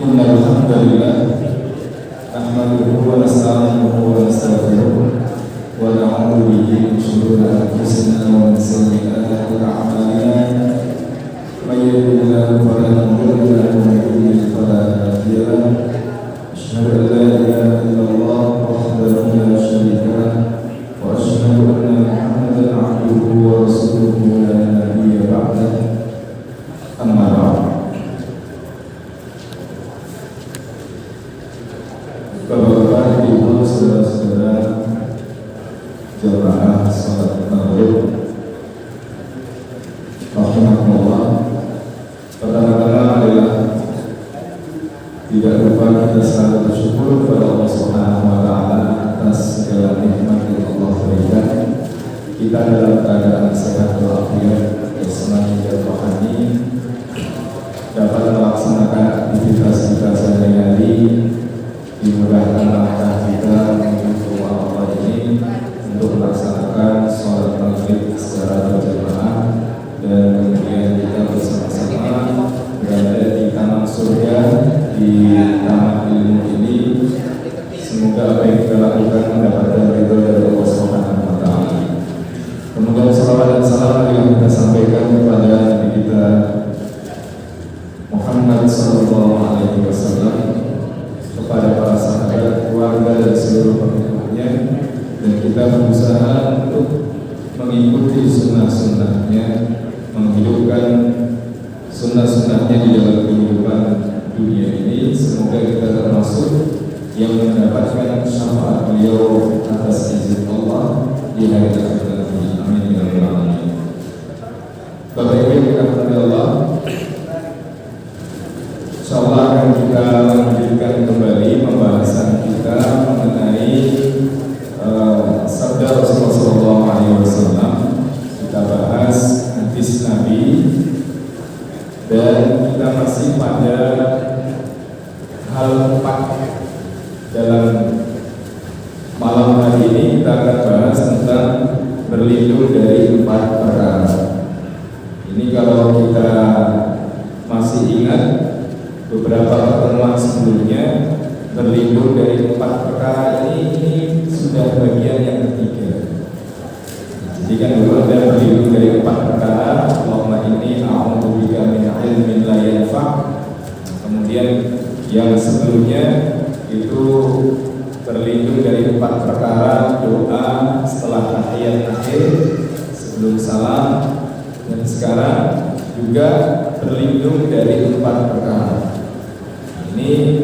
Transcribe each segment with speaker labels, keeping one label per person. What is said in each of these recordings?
Speaker 1: Innal hamdalillah nahmaduhu wa nasta'inuhu wa nastaghfiruh wa na'udzu bihi min shururi anfusina wa min sayyi'ati a'malina may yahdihillahu fala mudilla lahu wa may yudlil fala hadiya lahu asyhadu an la ilaha illallah wahdahu la syarika lahu wa asyhadu anna Muhammadan 'abduhu wa rasuluhu la nabiyya ba'dahu amma ba'd. Bapak-bapak, ibu, saudara-saudara jamaah salat maghrib rahimahullah, pertama-tama adalah tidak lupa kita selalu bersyukur kepada Allah Subhanahu wa taala atas segala nikmat yang Allah berikan. Kita dalam keadaan sehat walafiat, jasmani dan rohani, dapat melaksanakan aktivitas kita sehari-hari, dimudahkan langkah kita menuju rumah Allah ini untuk melaksanakan sholat maghrib secara berjamaah, dan kemudian kita bersama-sama berada di taman surga, di taman ilmu ini. Semoga apa yang kita lakukan mendapatkan ridho dari Allah Subhanahu wa taala. Kemudian salawat dan salam yang kita sampaikan kepada Nabi kita Muhammad sallallahu alaihi wasallam, kepada para sahabat, keluarga dan seluruh pengikutnya, dan kita berusaha untuk mengikuti sunnah-sunnahnya, menghidupkan sunnah-sunnahnya di dalam kehidupan dunia ini. Semoga kita termasuk yang mendapatkan syafaat beliau atas izin Allah di hari akhirat nanti. Amin ya rabbal alamin. Bapak Ibu yang dirahmati Allah, insyaallah akan kita lanjutkan kembali pembahasan kita mengenai sabda Rasulullah SAW. Kita bahas hadis Nabi, dan kita masih pada hal 4 dalam malam hari ini. Kita akan bahas tentang berlindung dari 4 perkara. Ini kalau kita masih ingat beberapa pertemuan sebelumnya, berlindung dari 4 perkara ini sudah bagian yang ketiga. Jadi kan dulu ada berlindung dari 4 perkara, Allahumma inni a'udzubika min ilmin la yanfa'. Kemudian yang sebelumnya itu berlindung dari 4 perkara, doa setelah tahiyat akhir sebelum salam, dan sekarang juga berlindung dari 4 perkara. Ini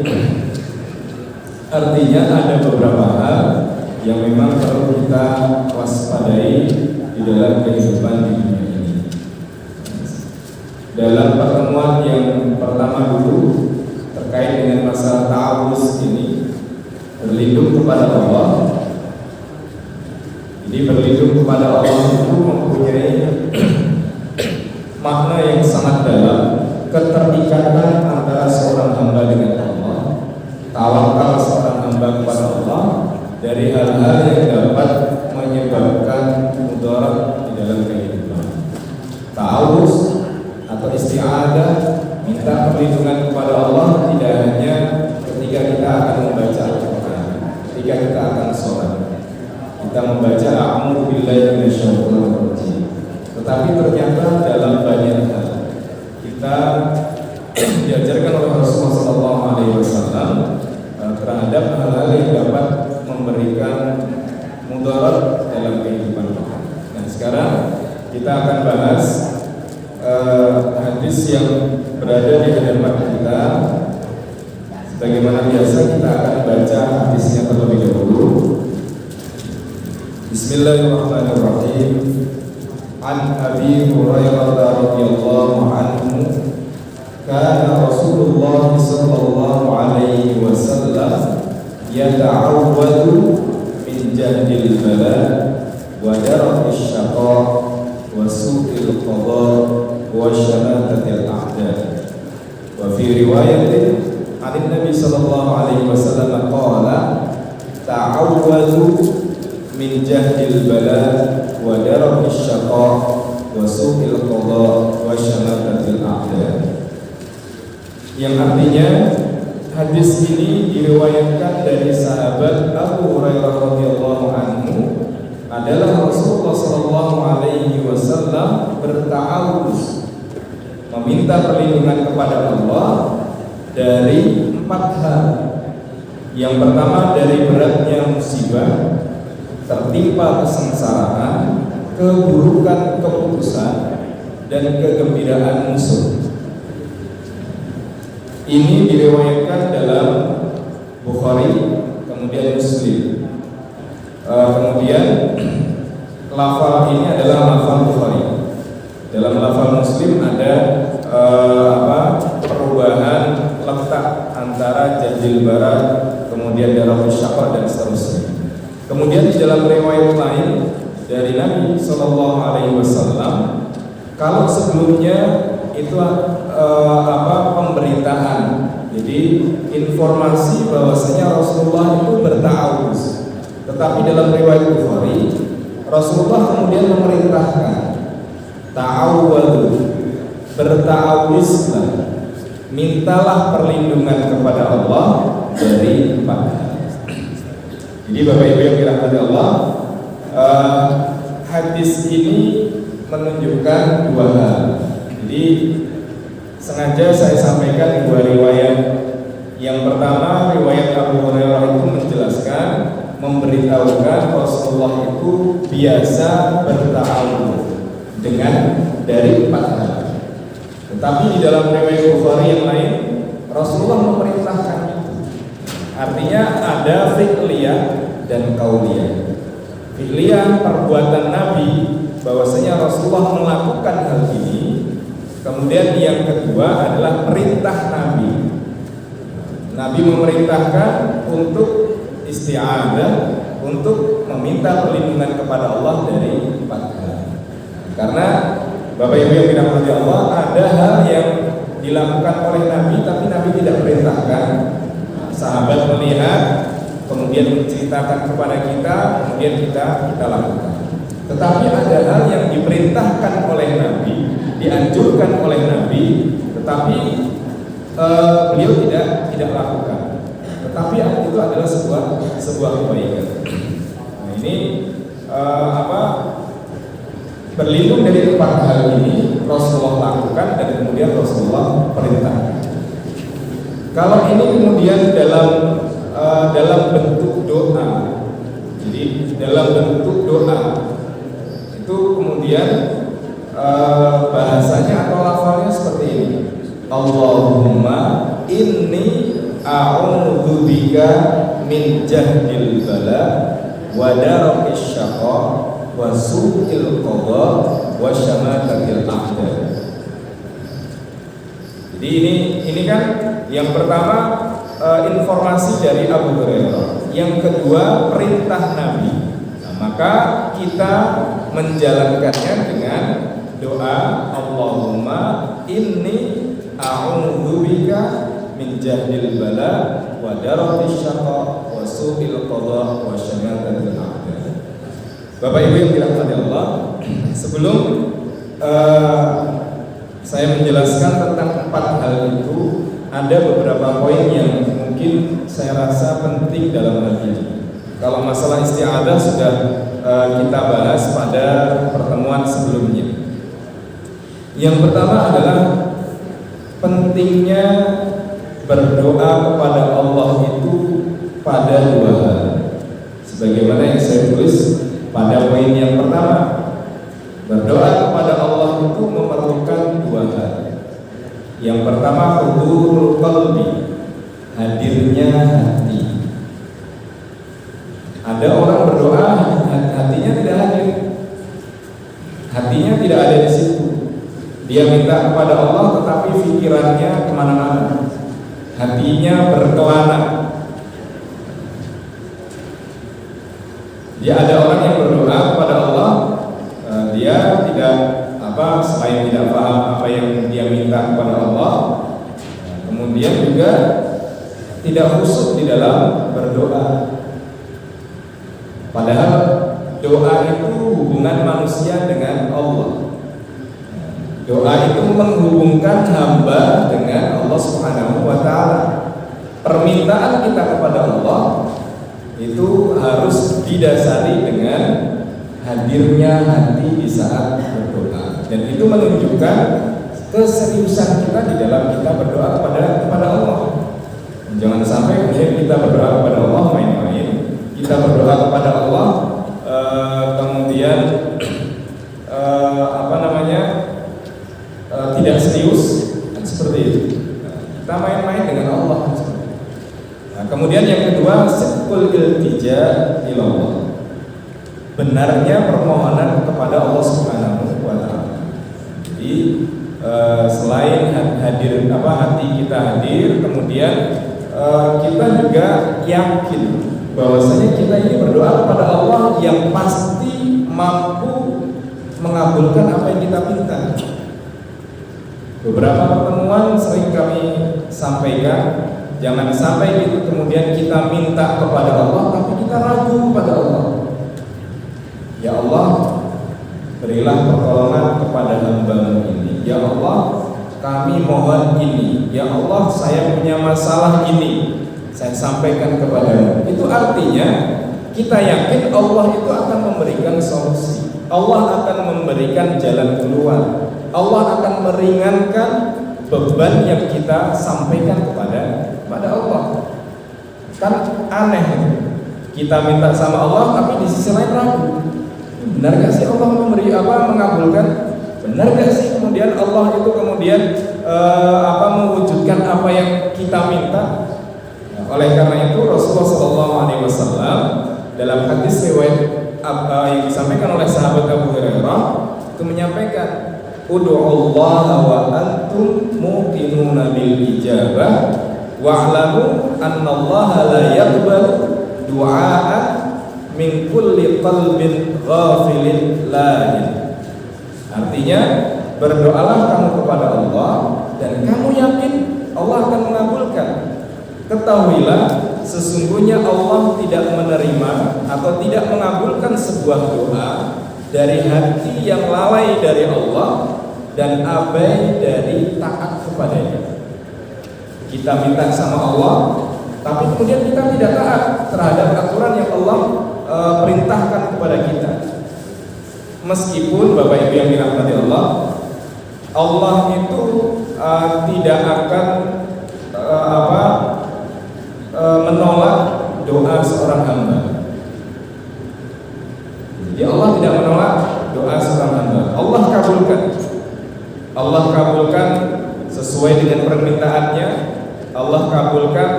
Speaker 1: artinya ada beberapa hal yang memang perlu kita waspadai di dalam kehidupan di dunia ini. Dalam pertemuan yang pertama dulu terkait dengan masalah ta'awuz ini, berlindung kepada Allah. Jadi berlindung kepada Allah itu mempunyai makna yang sangat dalam, keterikatan antara seorang hamba dengan Allah, tawakal seorang hamba kepada Allah dari hal-hal yang dapat menyebabkan mudarat di dalam kehidupan. Ta'awuz atau isti'adah, minta perlindungan kepada Allah, tidak hanya ketika kita akan membaca Al-Quran, ketika kita akan sholat, kita membaca a'udzu billahi minasyaitonir rajim, tetapi ternyata dalam banyak hal kita diajarkan oleh Rasulullah SAW terhadap hal-hal yang dapat memberikan mudarat dalam kehidupan kita. Dan sekarang kita akan bahas hadis yang berada di hadapan kita. Sebagaimana biasa kita akan baca hadisnya terlebih dahulu. Bismillahirrahmanirrahim. An Abi Hurairah radhiyallahu anhu, kana Rasulullah sallallahu alaihi wasallam yata'awwadu min jahdil bala wa dara'is syaqa wa su'il qada wa syamatatil a'da. Wa fi riwayatin an Nabi sallallahu alaihi wasallam qala ta'awwadu min jahdil bala wa dara'is syaqa wa su'il qada wa syamatatil a'da. Yang artinya hadis ini diriwayatkan dari sahabat Abu Hurairah radhiyallahu anhu, adalah Rasulullah sallallahu alaihi wasallam berta'awuz, meminta perlindungan kepada Allah dari 4 hal. Yang pertama dari beratnya musibah, tertimpa kesengsaraan, keburukan keputusan, dan kegembiraan musuh. Ini diriwayatkan dalam Bukhari, kemudian Muslim. Kemudian lafal ini adalah lafal Bukhari. Dalam lafal Muslim ada perubahan letak antara jadil barat, kemudian darahus syaqqa dan seterusnya. Kemudian di dalam riwayat lain dari Nabi Shallallahu Alaihi Wasallam, kalau sebelumnya itu pemberitaan, jadi informasi bahwasanya Rasulullah itu berta'awuz. Tetapi dalam riwayat Bukhari, Rasulullah kemudian memerintahkan ta'awwadu, berta'awuzlah, mintalah perlindungan kepada Allah dari 4 hal. Jadi Bapak Ibu yang dirahmati Allah, hadis ini menunjukkan 2 hal. Jadi sengaja saya sampaikan 2 riwayat. Yang pertama, riwayat Abu Hurairah itu menjelaskan, memberitahukan Rasulullah itu biasa berta'awuz dengan dari 4 hal. Tetapi di dalam riwayat Bukhari yang lain, Rasulullah memerintahkan itu. Artinya ada fi'liyah dan qauliyah. Fi'liyah perbuatan Nabi, bahwasanya Rasulullah melakukan hal ini. Kemudian yang kedua adalah perintah Nabi. Nabi memerintahkan untuk isti'adah, untuk meminta perlindungan kepada Allah dari 4 hal. Karena Bapak Ibu yang dirahmati Allah, ada hal yang dilakukan oleh Nabi tapi Nabi tidak perintahkan. Sahabat melihat, kemudian menceritakan kepada kita, kemudian kita lakukan. Tetapi ada hal yang diperintahkan oleh Nabi, dianjurkan oleh Nabi, tetapi beliau tidak lakukan. Tetapi itu adalah sebuah kebaikan. Nah, ini berlindung dari 4 hal ini Rasulullah lakukan dan kemudian Rasulullah perintahkan. Kalau ini kemudian dalam bentuk doa, jadi dalam bentuk doa itu kemudian bahasanya atau lafalnya seperti ini: Allahumma inni a'udzubika min jahdil bala wa darakis syaqqa wa su'il qada wa syamatatil a'da. Jadi ini kan yang pertama informasi dari Abu Hurairah, yang kedua perintah Nabi. Nah, maka kita menjalankannya dengan doa Allahumma inni a'udzubika min jahdil bala wa darakis syaqqa wa su'il qada wa syamatatil a'da. Bapak Ibu yang dirahmati Allah, sebelum saya menjelaskan tentang 4 hal itu, ada beberapa poin yang mungkin saya rasa penting dalam hal ini. Kalau masalah isti'adah sudah kita bahas pada pertemuan sebelumnya. Yang pertama adalah pentingnya berdoa kepada Allah itu pada 2 hal. Sebagaimana yang saya tulis pada poin yang pertama, berdoa kepada Allah itu memerlukan 2 hal. Yang pertama, hudurul qalbi, hadirnya hati. Ada orang berdoa, hatinya tidak hadir, hatinya tidak ada di situ. Dia minta kepada Allah, tetapi pikirannya kemana-mana, hatinya berkelana. Dia ada orang yang berdoa kepada Allah, dia tidak selain tidak paham apa yang dia minta kepada Allah, kemudian juga tidak khusyuk di dalam berdoa. Padahal doa itu hubungan manusia dengan Allah. Doa itu menghubungkan hamba dengan Allah Subhanahu wa Ta'ala.
Speaker 2: permintaan kita kepada Allah itu harus didasari dengan hadirnya hati di saat berdoa, dan itu menunjukkan keseriusan kita di dalam kita berdoa kepada Allah. Jangan sampai kemudian kita berdoa kepada Allah main-main, kita berdoa kepada Allah kemudian tidak serius, kan seperti itu. Kita main-main dengan Allah. Nah, kemudian yang kedua, sidqul iltija ilallah, benarnya permohonan kepada Allah Subhanahu wa taala. Jadi selain hati kita hadir, kemudian kita juga yakin bahwasanya kita ini berdoa kepada Allah yang pasti mampu mengabulkan apa yang kita minta. Beberapa pertemuan sering kami sampaikan, jangan sampai itu kemudian kita minta kepada Allah tapi kita ragu kepada Allah. Ya Allah, berilah pertolongan kepada hamba-Mu ini. Ya Allah, kami mohon ini. Ya Allah, saya punya masalah ini, saya sampaikan kepada-Mu. Itu artinya kita yakin Allah itu akan memberikan solusi, Allah akan memberikan jalan keluar, Allah akan meringankan beban yang kita sampaikan kepada Allah. Kan aneh, kita minta sama Allah tapi di sisi lain ragu. Benar gak sih Allah mengabulkan? Benar gak sih kemudian Allah itu kemudian mewujudkan apa yang kita minta? Nah, oleh karena itu Rasulullah SAW dalam hadis riwayat yang disampaikan oleh sahabat Abu Hurairah itu menyampaikan, ud'ullaha wa antum muqinuna bil ijabah wa'lamu annallaha la yaqbalu du'aan min kulli qalbin ghafilin lahin. Artinya, berdoalah kamu kepada Allah dan kamu yakin Allah akan mengabulkan. Ketahuilah sesungguhnya Allah tidak menerima atau tidak mengabulkan sebuah doa dari hati yang lalai dari Allah dan abai dari taat kepadanya. Kita minta sama Allah, tapi kemudian kita tidak taat terhadap aturan yang Allah perintahkan kepada kita. Meskipun Bapak Ibu yang dirahmati Allah, Allah itu tidak akan menolak doa seorang hamba. Jadi Allah tidak menolak doa seorang hamba. Allah kabulkan sesuai dengan permintaannya. Allah kabulkan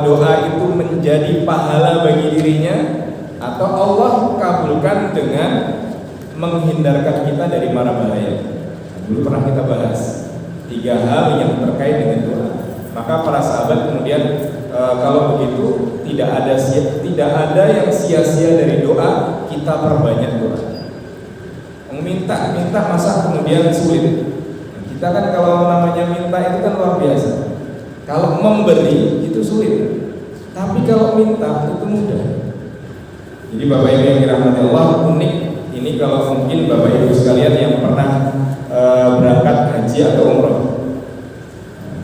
Speaker 2: doa itu menjadi pahala bagi dirinya, atau Allah kabulkan dengan menghindarkan kita dari mara bahaya. Dulu pernah kita bahas 3 hal yang terkait dengan doa. Maka para sahabat kemudian kalau begitu tidak ada yang sia-sia dari doa, kita perbanyak doa. Minta masa kemudian sulit. Kita kan kalau namanya minta itu kan luar biasa. Kalau memberi itu sulit, tapi kalau minta itu mudah. Jadi Bapak Ibu yang dirahmati Allah, unik ini kalau mungkin Bapak Ibu sekalian yang pernah berangkat haji atau umroh.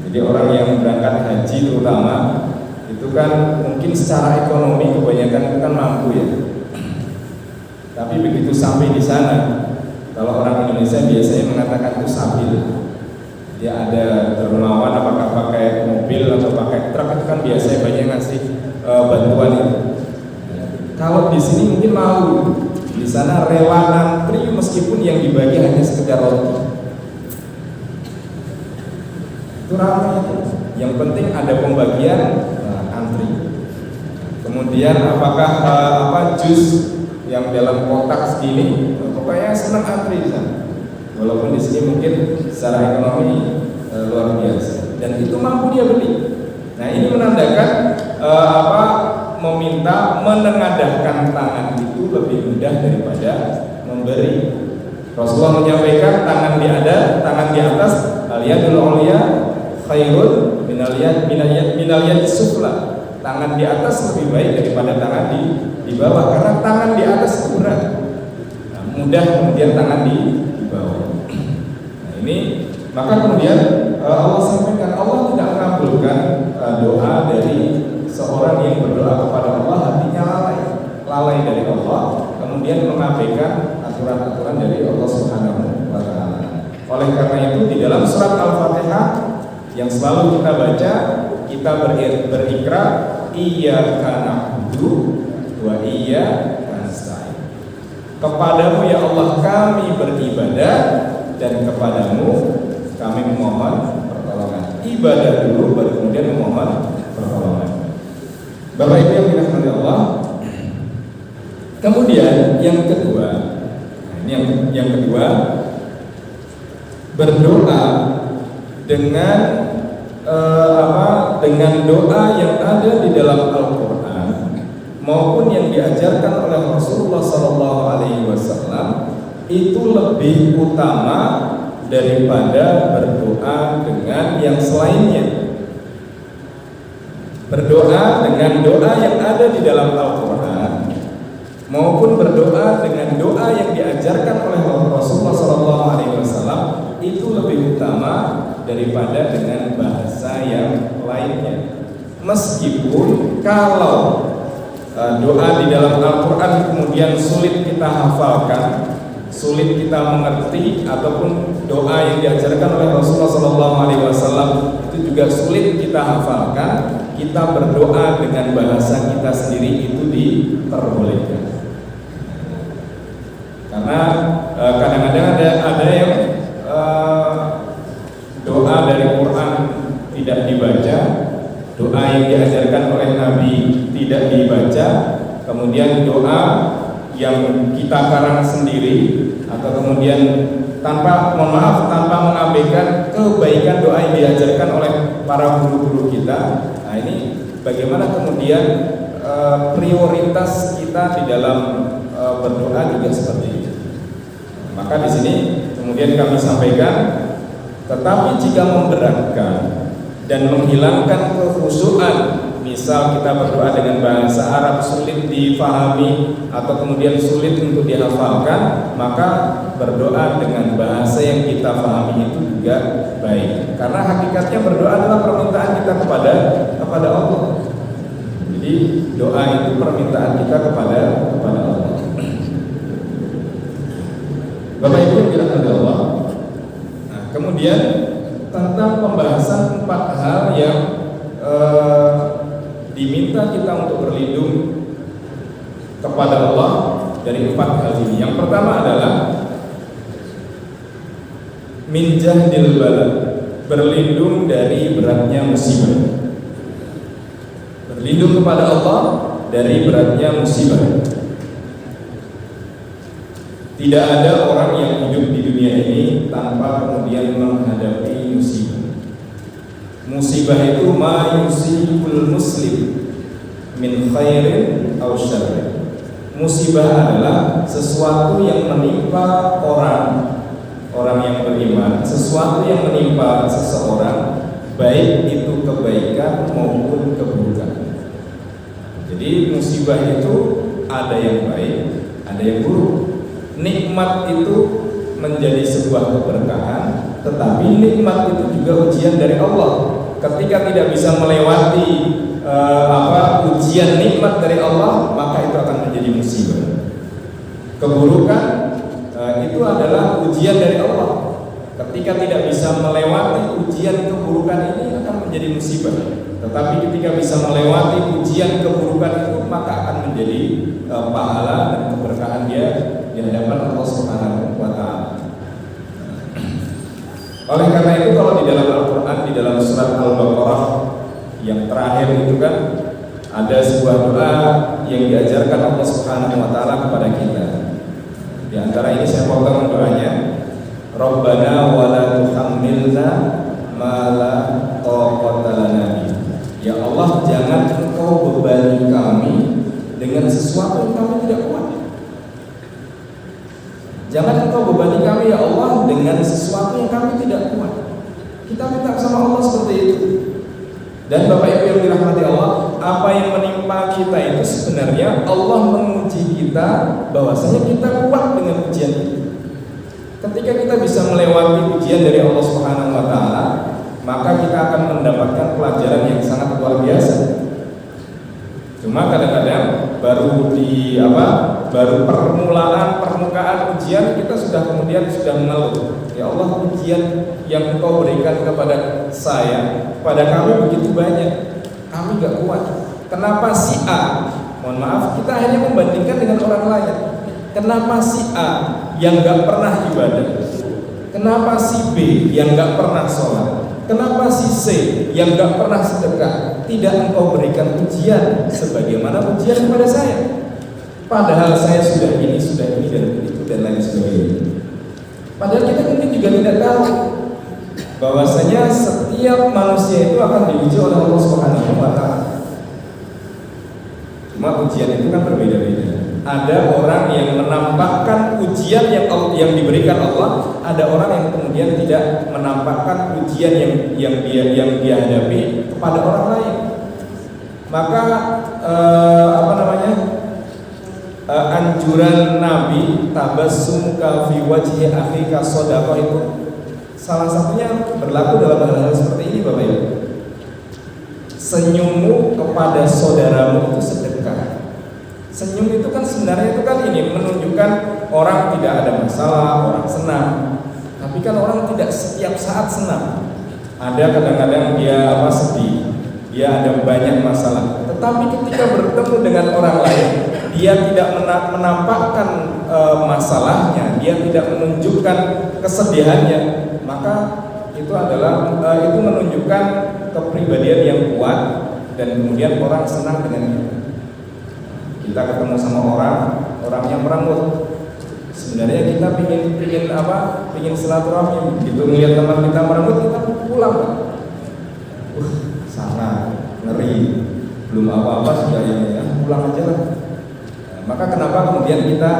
Speaker 2: Jadi orang yang berangkat haji terutama itu kan mungkin secara ekonomi kebanyakan itu kan mampu ya. Tapi begitu sampai di sana, kalau orang Indonesia biasanya mengatakan itu sabil. Dia ada dermawan, apakah pakai mobil atau pakai truk, itu kan biasanya banyak ngasih bantuan itu. Kalau di sini mungkin malu, di sana rela antri meskipun yang dibagi hanya sekedar roti. Itu ramai itu. Yang penting ada pembagian, antri. Kemudian apakah jus yang dalam kotak segini, pokoknya senang antri di sana. Walaupun di sini mungkin secara ekonomi luar biasa, dan itu mampu dia beli. Nah, ini menandakan meminta, menengadahkan tangan itu lebih mudah daripada memberi. Rasulullah menyampaikan tangan di atas al-yadul ulya khairun minal yad sufla. Tangan di atas lebih baik daripada tangan di bawah, karena tangan di atas itu berat. Nah, mudah kemudian tangan di bawah. Nah, ini maka kemudian Allah sampaikan Allah tidak mengabulkan doa lalai dari Allah, kemudian mengabaikan aturan-aturan dari Allah Subhanahu wa taala. Oleh karena itu di dalam surat Al-Fatihah yang selalu kita baca, kita berikrar iyyaka na'budu wa iyyaka nasta'in. Kepadamu ya Allah kami beribadah dan kepadamu kami memohon pertolongan. Ibadah dulu baru kemudian memohon pertolongan. Bapak Ibu yang dirahmati Allah. Kemudian yang kedua, ini yang kedua, berdoa dengan dengan doa yang ada di dalam Al-Quran maupun yang diajarkan oleh Rasulullah SAW itu lebih utama daripada berdoa dengan yang selainnya. Berdoa dengan doa yang ada di dalam Al-Quran maupun berdoa dengan doa yang diajarkan oleh Rasulullah SAW itu lebih utama daripada dengan bahasa yang lainnya. Meskipun kalau doa di dalam Al-Quran kemudian sulit kita hafalkan, sulit kita mengerti, ataupun doa yang diajarkan oleh Rasulullah SAW itu juga sulit kita hafalkan, kita berdoa dengan bahasa kita sendiri itu diperbolehkan. Karena kadang-kadang ada yang doa dari Quran tidak dibaca, doa yang diajarkan oleh Nabi tidak dibaca, kemudian doa yang kita karang sendiri, atau kemudian tanpa mengabaikan kebaikan doa yang diajarkan oleh para guru-guru kita. Nah ini bagaimana kemudian prioritas kita di dalam berdoa juga seperti itu. Maka di sini kemudian kami sampaikan, tetapi jika memberatkan dan menghilangkan kekhusyuan, misal kita berdoa dengan bahasa Arab sulit difahami atau kemudian sulit untuk dihafalkan, maka berdoa dengan bahasa yang kita pahami itu juga baik. Karena hakikatnya berdoa adalah permintaan kita kepada Allah. Jadi doa itu permintaan kita kepada Allah. Bapak Ibu yang dirahmati Allah. Nah, kemudian tentang pembahasan 4 hal yang diminta kita untuk berlindung kepada Allah dari 4 hal ini. Yang pertama adalah min jahdil bala, berlindung dari beratnya musibah. Berlindung kepada Allah dari beratnya musibah. Tidak ada orang yang hidup di dunia ini tanpa kemudian menghadapi musibah. Musibah itu ma yusibul muslim min khairin aw syarrin. Musibah adalah sesuatu yang menimpa orang yang beriman, sesuatu yang menimpa seseorang, baik itu kebaikan maupun keburukan. Jadi musibah itu ada yang baik, ada yang buruk. Nikmat itu menjadi sebuah keberkahan, tetapi nikmat itu juga ujian dari Allah. Ketika tidak bisa melewati ujian nikmat dari Allah, maka itu akan menjadi musibah. Keburukan itu adalah ujian dari Allah. Ketika tidak bisa melewati ujian keburukan ini akan menjadi musibah. Tetapi ketika bisa melewati ujian keburukan itu, maka akan menjadi pahala dan keberkahan dia di hadapan Allah Subhanahu wa taala. Oleh karena itu kalau di dalam Al-Quran, di dalam surat Al-Baqarah yang terakhir itu kan ada sebuah doa yang diajarkan Allah Subhanahu wa taala kepada kita. Di antara ini saya potong doanya, Rabbana wa la tuhammilna ma la taqata lana bihi. Ya Allah, jangan Engkau bebani kami dengan sesuatu yang kami tidak kuat. Jangan Engkau bebani kami ya Allah dengan sesuatu yang kami tidak kuat. Kita minta sama Allah seperti itu. Dan Bapak Ibu yang dirahmati Allah, apa yang menimpa kita itu sebenarnya Allah menguji kita bahwasanya kita kuat dengan ujian itu. Ketika kita bisa melewati ujian dari Allah Subhanahu wa taala, maka kita akan mendapatkan pelajaran yang sangat luar biasa. Cuma kadang-kadang baru permukaan ujian kita sudah mengeluh, ya Allah, ujian yang Engkau berikan kepada saya, pada kami begitu banyak, kami gak kuat. Kenapa si A, mohon maaf, kita hanya membandingkan dengan orang lain. Kenapa si A yang gak pernah ibadah? Kenapa si B yang gak pernah sholat? Kenapa si C yang gak pernah sedekah tidak Engkau berikan ujian sebagaimana ujian kepada saya? Padahal saya sudah ini dan itu dan lain sebagainya. Padahal kita mungkin juga tidak tahu bahwasanya setiap manusia itu akan diuji oleh Allah Subhanahu wa Ta'ala. Cuma ujian itu kan berbeda-beda. Ada orang yang menampakkan ujian yang diberikan Allah, ada orang yang kemudian tidak menampakkan ujian yang dia hadapi kepada orang lain. Maka anjuran Nabi tabassumuka fi wajhi akhika shadaqah itu salah satunya berlaku dalam hal-hal seperti ini, Bapak Ibu. Senyummu kepada saudaramu itu sedekah. Senyum itu kan sebenarnya ini menunjukkan orang tidak ada masalah, orang senang. Tapi kan orang tidak setiap saat senang. Ada kadang-kadang dia sedih, dia ada banyak masalah. Tetapi ketika bertemu dengan orang lain, dia tidak menampakkan masalahnya, dia tidak menunjukkan kesedihannya, maka itu menunjukkan kepribadian yang kuat dan kemudian orang senang dengan kita. Kita ketemu sama orangnya merengut. Sebenarnya kita pingin silaturahmi. Begitu melihat teman kita merengut, kita pulang. Sana ngeri, belum apa-apa sudah pulang aja lah. Maka kenapa kemudian kita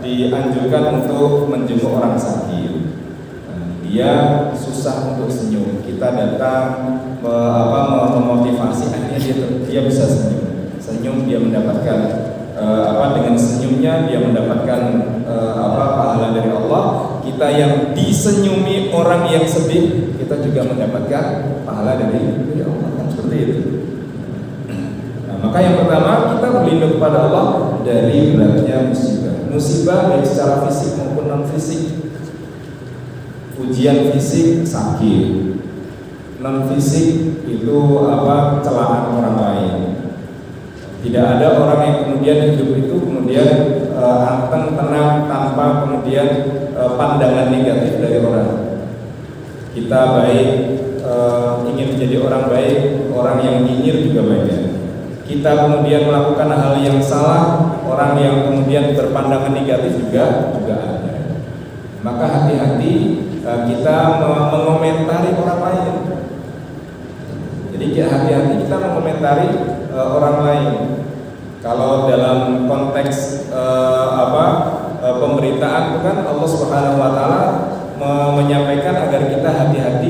Speaker 2: dianjurkan untuk menjenguk orang sakit? Dia susah untuk senyum, kita datang memotivasi, akhirnya dia bisa senyum, dia mendapatkan dengan senyumnya dia mendapatkan pahala dari Allah. Kita yang disenyumi orang yang sedih, kita juga mendapatkan pahala dari Allah, kan seperti itu. Maka yang pertama, kita berlindung kepada Allah dari beratnya musibah baik secara fisik maupun non fisik. Ujian fisik sakit, non fisik itu celaan orang lain. Tidak ada orang yang kemudian hidup itu anteng tenang tanpa kemudian pandangan negatif dari orang. Kita baik, ingin menjadi orang baik, orang yang nyinyir juga banyak. Kita kemudian melakukan hal yang salah, orang yang kemudian berpandangan negatif juga ada. Maka hati-hati kita mengomentari orang lain. Jadi hati-hati kita mengomentari orang lain. Kalau dalam konteks pemberitaan itu kan Allah Subhanahu wa Ta'ala menyampaikan agar kita hati-hati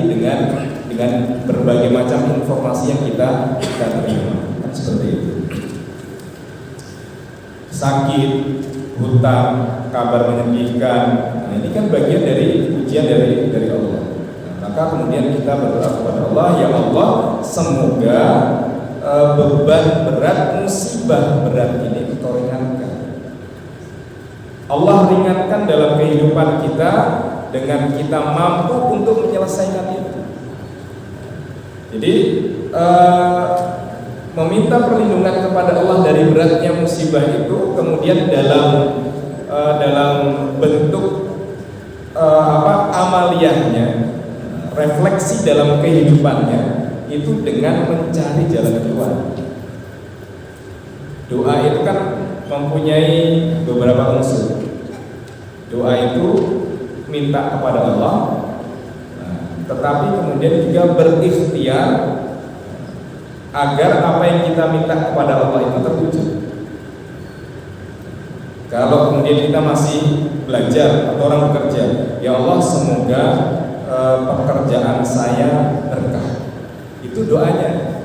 Speaker 2: dengan berbagai macam informasi yang kita terima. Seperti itu. Sakit, hutang, kabar menyedihkan, ini kan bagian dari ujian dari Allah. Maka kemudian kita berdoa kepada Allah, ya Allah, semoga beban berat, musibah berat ini Engkau ringankan. Allah ringankan dalam kehidupan kita dengan kita mampu untuk menyelesaikan itu. Jadi meminta perlindungan kepada Allah dari beratnya musibah itu, kemudian dalam bentuk amaliyahnya, refleksi dalam kehidupannya itu dengan mencari jalan keluar. Doa itu kan mempunyai beberapa unsur. Doa itu minta kepada Allah, tetapi kemudian juga berikhtiar agar apa yang kita minta kepada Allah itu terwujud. Kalau kemudian kita masih belajar atau orang bekerja, ya Allah, semoga pekerjaan saya berkah. Itu doanya.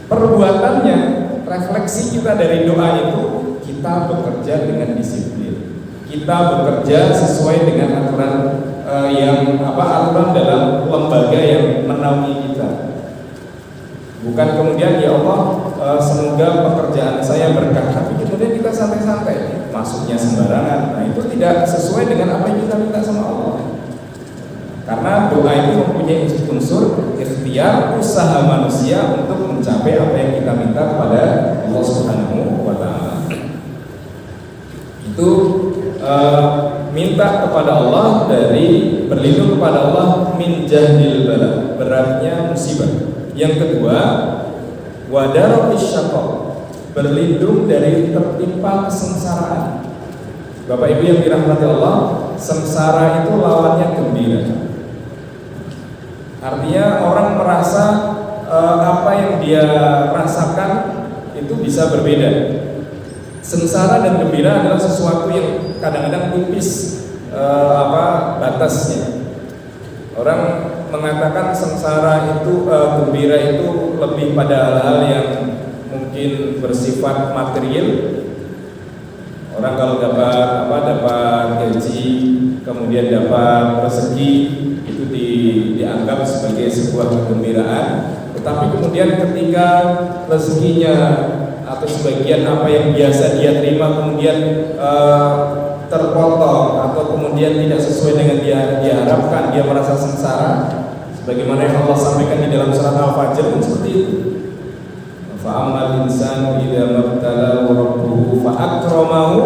Speaker 2: Perbuatannya, refleksi kita dari doa itu, kita bekerja dengan disiplin. Kita bekerja sesuai dengan aturan aturan dalam lembaga yang menaungi kita. Bukan kemudian ya Allah semoga pekerjaan saya berkah, tapi kemudian kita santai-santai, maksudnya sembarangan. Nah itu tidak sesuai dengan apa yang kita minta sama Allah. Karena doa itu mempunyai unsur ikhtiar, usaha manusia untuk mencapai apa yang kita minta kepada Allah Subhanahu wa Ta'ala. Itu minta kepada Allah dari berlindung kepada Allah min jahdil bala, beratnya musibah. Yang kedua, wadarotis syaqaq, berlindung dari tertimpa kesengsaraan. Bapak Ibu yang dirahmati Allah, sengsara itu lawannya gembira. Artinya orang merasa apa yang dia rasakan itu bisa berbeda. Sengsara dan gembira adalah sesuatu yang kadang-kadang tipis batasnya. Orang mengatakan sengsara itu gembira itu lebih pada hal-hal yang mungkin bersifat material. Orang kalau dapat gaji, kemudian dapat rezeki, itu dianggap sebagai sebuah kegembiraan. Tetapi kemudian ketika rezekinya atau sebagian apa yang biasa dia terima kemudian terpotong atau kemudian tidak sesuai dengan dia diharapkan, dia merasa sengsara. Sebagaimana yang Allah sampaikan di dalam surat Al-Fajr pun seperti itu. Fa'amal insanu idza mabtalahu rabbuhu fa'akramahu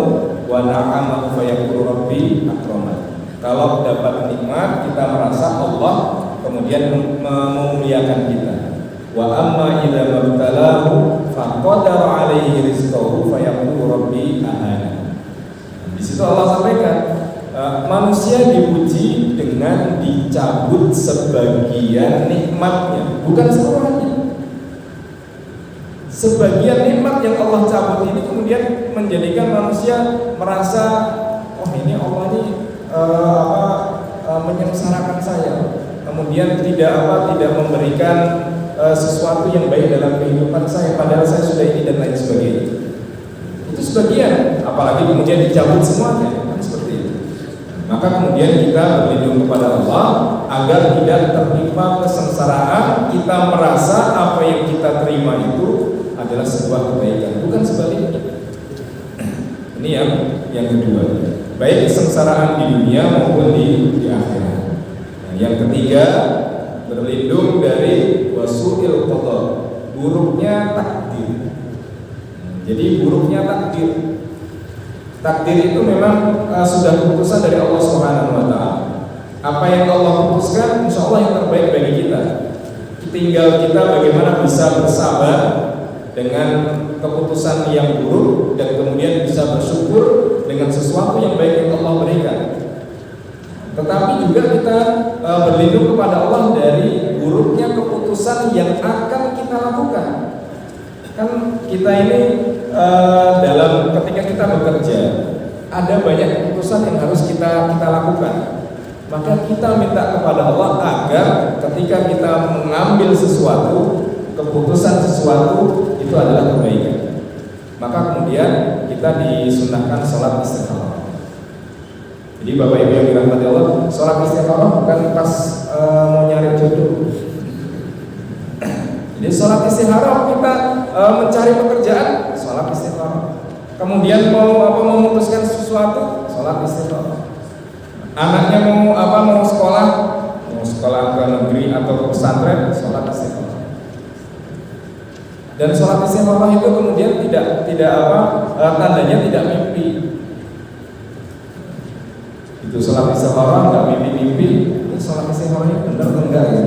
Speaker 2: wa na'amahu fayaqulu rabbi akraman. Kalau dapat nikmat kita merasa Allah kemudian memuliakan kita. Wa amma idza mabtalahu faqadara alaihi rizqahu fayaqulu rabbi ahana. Di situ Allah sampaikan manusia diuji dengan dicabut sebagian nikmatnya, bukan semuanya. Sebagian nikmat yang Allah cabut ini kemudian menjadikan manusia merasa, oh ini Allah ini menyengsarakan saya, kemudian tidak memberikan sesuatu yang baik dalam kehidupan saya, padahal saya sudah ini dan lain sebagainya. Itu sebagian, apalagi kemudian dicabut semuanya, kan seperti itu. Maka kemudian kita berlindung kepada Allah agar tidak tertimpa kesengsaraan, kita merasa apa yang kita terima itu adalah sebuah kebaikan, bukan sebaliknya. Ini yang kedua, baik kesengsaraan di dunia maupun di akhirat. Nah, yang ketiga, berlindung dari wasu'il qada, buruknya takdir. Jadi buruknya takdir. Takdir itu memang sudah keputusan dari Allah Subhanahu wa Ta'ala. Apa yang Allah putuskan, insya Allah yang terbaik bagi kita. Tinggal kita bagaimana bisa bersabar dengan keputusan yang buruk dan kemudian bisa bersyukur dengan sesuatu yang baik yang Allah berikan. Tetapi juga kita berlindung kepada Allah dari buruknya keputusan yang akan kita lakukan. Kan kita ini dalam ketika kita bekerja ada banyak keputusan yang harus kita lakukan. Maka kita minta kepada Allah agar ketika kita mengambil sesuatu, keputusan sesuatu itu adalah kebaikan. Maka kemudian kita disunahkan sholat istikharah. Jadi Bapak Ibu yang dirahmati Allah, sholat istikharah bukan pas mau nyari jodoh. Jadi sholat istikharah kita mencari pekerjaan, sholat istikharah. Kemudian mau memutuskan sesuatu, sholat istikharah. Anaknya mau sekolah ke negeri atau ke pesantren, sholat istikharah. Dan sholat istikharah itu kemudian tidak tandanya tidak mimpi. Itu sholat istikharah nggak mimpi-mimpi, itu sholat istikharah ini benar atau enggak ya?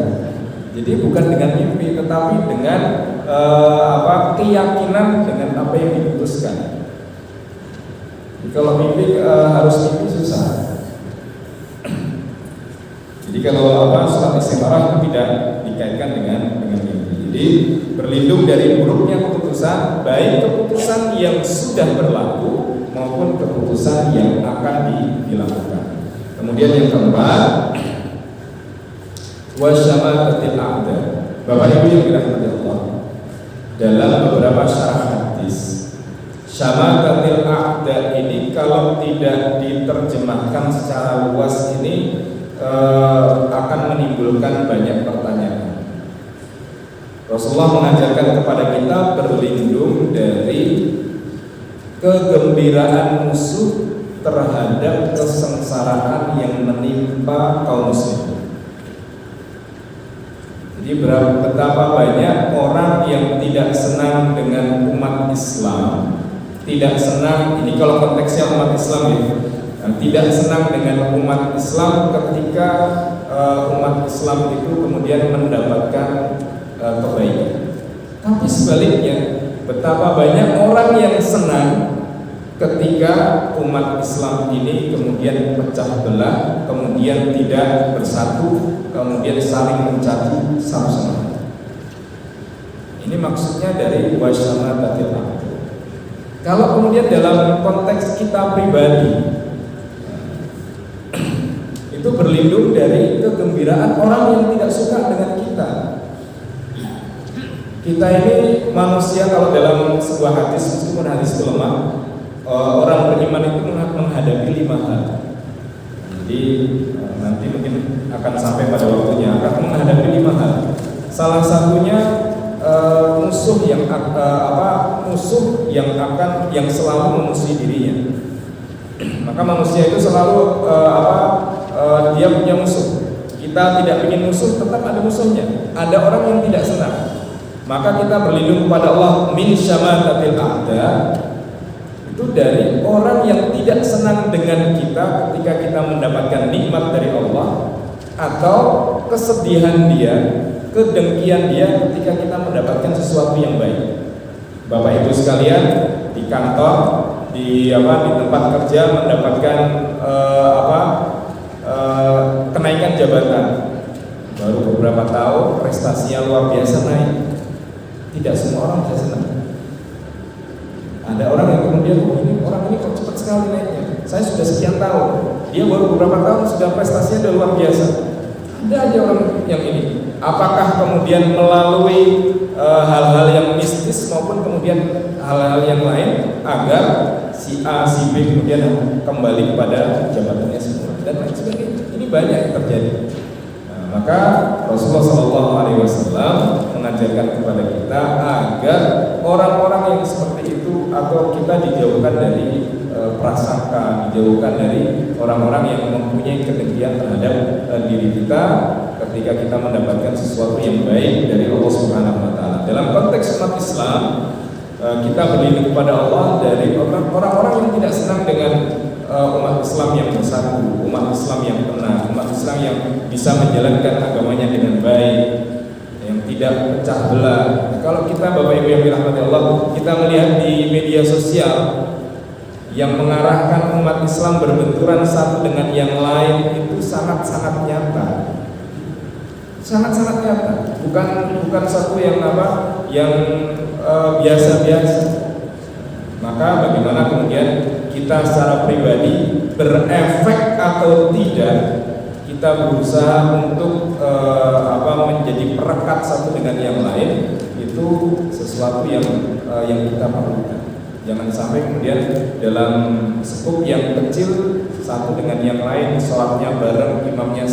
Speaker 2: Jadi bukan dengan mimpi, tetapi dengan keyakinan dengan apa yang diputuskan. Jadi kalau mimpi harus mimpi susah. Jadi kalau sholat istikharah itu tidak dikaitkan dengan mimpi. Jadi berlindung dari buruknya keputusan, baik keputusan yang sudah berlaku maupun keputusan yang akan dilakukan. Kemudian yang keempat, wasyamatatil a'da. Bapak Ibu yang dirahmati Allah, dalam beberapa syarah hadis, syamatatil a'da ini kalau tidak diterjemahkan secara luas ini akan menimbulkan banyak pertanyaan. Rasulullah mengajarkan kepada kita berlindung dari kegembiraan musuh terhadap kesengsaraan yang menimpa kaum muslim. Jadi betapa banyak orang yang tidak senang dengan umat Islam, tidak senang, ini kalau konteksnya umat Islam ya, tidak senang dengan umat Islam ketika umat Islam itu kemudian mendapatkan kebaikan. Tapi sebaliknya, betapa banyak orang yang senang ketika umat Islam ini kemudian pecah belah, kemudian tidak bersatu, kemudian saling mencaci satu sama lain. Ini maksudnya dari wasyamatatil aqd. Kalau kemudian dalam konteks kita pribadi, itu berlindung dari kegembiraan orang yang tidak suka dengan kita. Kita ini manusia, kalau dalam sebuah hadis, meskipun hadis itu lemah, orang beriman itu menghadapi 5 hal. Jadi nanti mungkin akan sampai pada waktunya akan menghadapi 5 hal. Salah satunya musuh yang selalu memusuhi dirinya. Maka manusia itu selalu dia punya musuh. Kita tidak ingin musuh, tetap ada musuhnya. Ada orang yang tidak senang. Maka kita berlindung kepada Allah min syamatatil a'da, itu dari orang yang tidak senang dengan kita ketika kita mendapatkan nikmat dari Allah, atau kesedihan dia, kedengkian dia ketika kita mendapatkan sesuatu yang baik. Bapak Ibu sekalian, di kantor, di tempat kerja mendapatkan kenaikan jabatan, baru beberapa tahun prestasinya luar biasa naik. Tidak semua orang bisa senang. Ada orang yang kemudian orang ini kok cepat sekali naiknya. Saya sudah sekian tahun, dia baru beberapa tahun sudah prestasinya sudah luar biasa. Ada aja orang yang ini. Apakah kemudian melalui hal-hal yang mistis maupun kemudian hal-hal yang lain agar si A, si B kemudian kembali kepada jabatannya semula dan lain sebagainya. Ini banyak yang terjadi. Maka Rasulullah SAW mengajarkan kepada kita agar orang-orang yang seperti itu, atau kita dijauhkan dari prasangka, dijauhkan dari orang-orang yang mempunyai kedengkian terhadap diri kita ketika kita mendapatkan sesuatu yang baik dari Allah Subhanahu wa taala. Dalam konteks umat Islam, kita berlindung kepada Allah dari orang-orang yang tidak senang dengan umat Islam yang bersatu, umat Islam yang tenang, umat Islam yang bisa menjalankan agamanya dengan baik, yang tidak pecah belah. Kalau kita Bapak Ibu yang dirahmati Allah, kita melihat di media sosial yang mengarahkan umat Islam berbenturan satu dengan yang lain, itu sangat-sangat nyata. Sangat-sangat nyata. Bukan satu yang biasa-biasa. Maka bagaimana kemudian kita secara pribadi berefek atau tidak, kita berusaha untuk menjadi perekat satu dengan yang lain, itu sesuatu yang kita perlukan. Jangan sampai kemudian dalam skup yang kecil satu dengan yang lain, sholatnya bareng, imamnya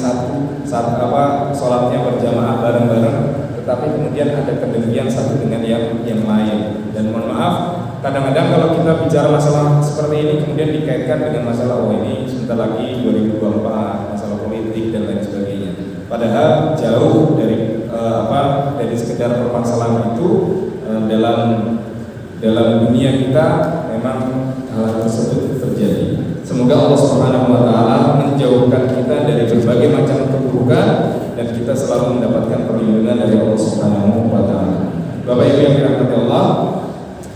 Speaker 2: sholatnya berjamaah bareng-bareng, tetapi kemudian ada kedengkian satu dengan yang lain. Dan mohon maaf, kadang-kadang kalau kita bicara masalah seperti ini kemudian dikaitkan dengan masalah ini sebentar lagi 2024, masalah politik dan lain sebagainya. Padahal jauh dari sekedar permasalahan itu. Dalam dunia kita memang hal tersebut terjadi. Semoga Allah Subhanahu wa taala menjauhkan kita dari berbagai macam keburukan dan kita selalu mendapatkan perlindungan dari Allah Subhanahu wa taala. Bapak Ibu yang dirahmati Allah,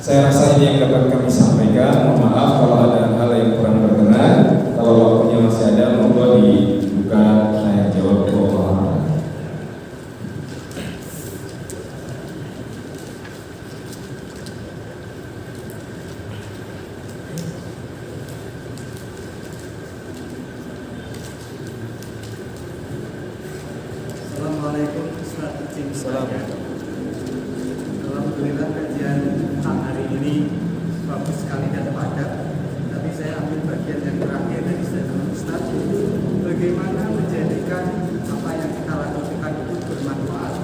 Speaker 2: saya rasa ini yang dapat kami sampaikan. Mohon maaf kalau ada hal yang kurang berkenan. Kalau waktunya masih ada, monggo dibuka tanya jawab Allah.
Speaker 3: Assalamualaikum warahmatullahi wabarakatuh. Alhamdulillah kajian hari ini bagus sekali dan padat. Tapi saya ambil bagian yang terakhir dari statement Ustaz, bagaimana menjadikan apa yang kita lakukan itu bermanfaat,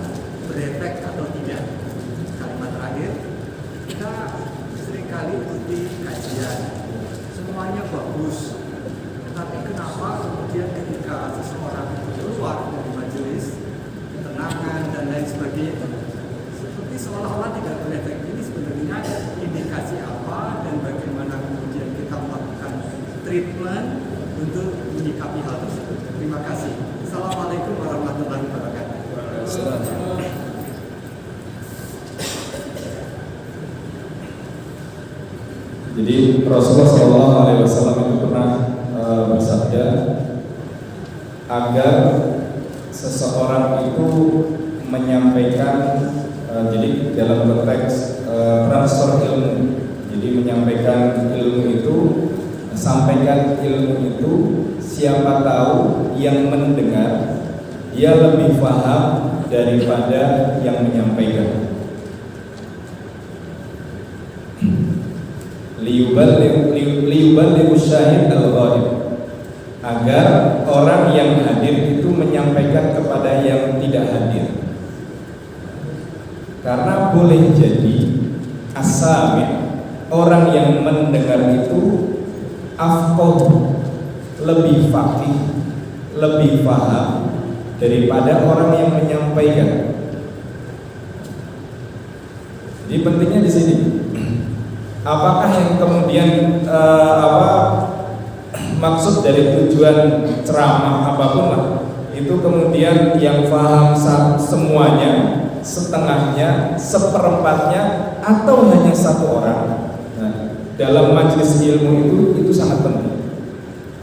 Speaker 3: berefek atau tidak. mengikuti kajian, semuanya bagus. Tapi kenapa kemudian ketika seseorang keluar dari majelis, ketenangan dan lain sebagainya, seperti seolah-olah tidak berefek. Ini sebenarnya indikasi apa dan bagaimana kemudian kita melakukan treatment untuk menyikapi hal tersebut. Terima kasih. Assalamualaikum warahmatullahi wabarakatuh.
Speaker 1: Jadi Rasulullah SAW itu pernah bersabda agar seseorang itu menyampaikan, jadi dalam konteks transfer ilmu, jadi menyampaikan ilmu itu, sampaikan ilmu itu, siapa tahu yang mendengar dia lebih paham daripada yang menyampaikan. Liyuballighu syahid al-ghaib, agar orang yang hadir itu menyampaikan kepada yang tidak hadir. Karena boleh jadi as-sami', orang yang mendengar itu afqah, lebih faqih, lebih paham daripada orang yang menyampaikan. Jadi pentingnya di sini, apakah yang kemudian maksud dari tujuan ceramah apapun lah, itu kemudian yang paham semuanya, setengahnya, seperempatnya, atau hanya satu orang. Nah, dalam majelis ilmu itu sangat penting.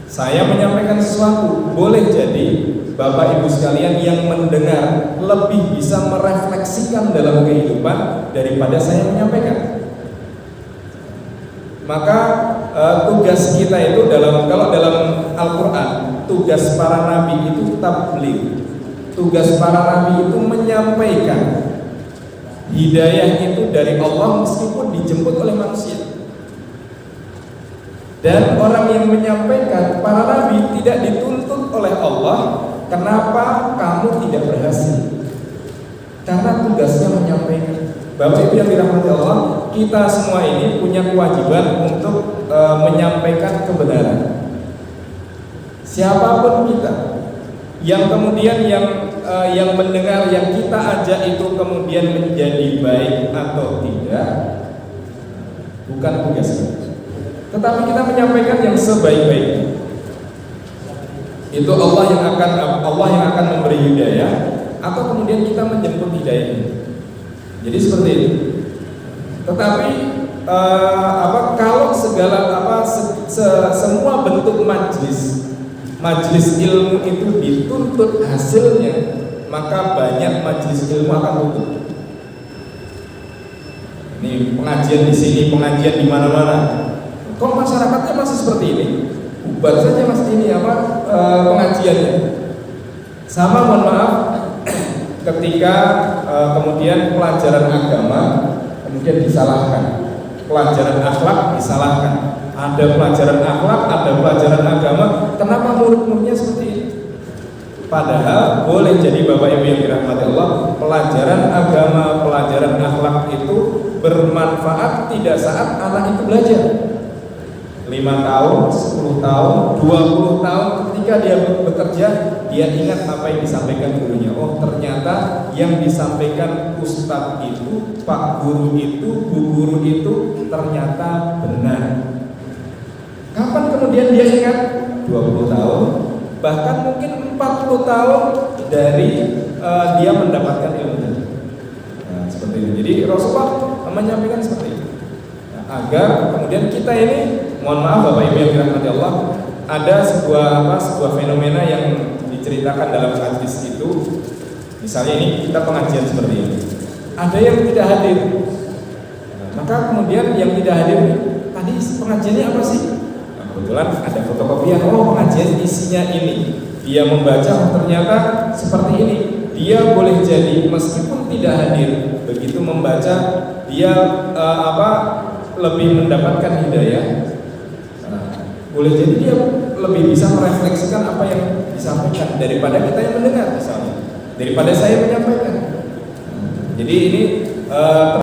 Speaker 1: Saya menyampaikan sesuatu, boleh jadi Bapak Ibu sekalian yang mendengar lebih bisa merefleksikan dalam kehidupan daripada saya menyampaikan. Maka tugas kita itu kalau dalam Al-Quran, tugas para nabi itu tabligh. Tugas para nabi itu menyampaikan hidayah itu dari Allah meskipun dijemput oleh manusia. Dan orang yang menyampaikan, para nabi tidak dituntut oleh Allah, kenapa kamu tidak berhasil? Karena tugasnya menyampaikan. Bapak Ibu yang dirahmati Allah, kita semua ini punya kewajiban untuk menyampaikan kebenaran. Siapapun kita yang kemudian yang mendengar yang kita ajak itu kemudian menjadi baik atau tidak, bukan tugas kita. Tetapi kita menyampaikan yang sebaik-baiknya. Itu Allah yang akan memberi hidayah, atau kemudian kita menjemput hidayah ini. Jadi seperti itu. Tetapi kalau semua bentuk majelis ilmu itu dituntut hasilnya, maka banyak majelis ilmu akan tutup. Ini pengajian di sini, pengajian di mana-mana. Kok masyarakatnya masih seperti ini? Bubar saja mas ini pengajiannya. Sama, mohon maaf, ketika kemudian pelajaran agama kemudian disalahkan, pelajaran akhlak disalahkan. Ada pelajaran akhlak, ada pelajaran agama. Kenapa murid-muridnya seperti ini? Padahal boleh jadi Bapak Ibu yang dirahmati Allah, pelajaran agama, pelajaran akhlak itu bermanfaat tidak saat anak itu belajar. 5 tahun, 10 tahun, 20 tahun ketika dia bekerja, dia ingat apa yang disampaikan gurunya. Oh, ternyata yang disampaikan ustadz itu, pak guru itu, bu guru itu ternyata benar. Kapan kemudian dia ingat? 20 tahun, bahkan mungkin 40 tahun dari dia mendapatkan ilmu tadi. Nah, seperti itu. Jadi Rasulullah menyampaikan seperti itu. Nah, agar kemudian kita ini, mohon maaf Bapak Ibu yang dirahmati Allah, ada sebuah fenomena yang diceritakan dalam hadis itu. Misalnya ini kita pengajian seperti ini, ada yang tidak hadir. Maka kemudian yang tidak hadir, tadi pengajiannya apa sih? Nah, kebetulan ada fotokopian, oh pengajian isinya ini. Dia membaca, oh, ternyata seperti ini. Dia boleh jadi meskipun tidak hadir, begitu membaca dia lebih mendapatkan hidayah. Boleh jadi dia lebih bisa merefleksikan apa yang disampaikan daripada kita yang mendengar, misalnya daripada saya menyampaikan. Jadi ini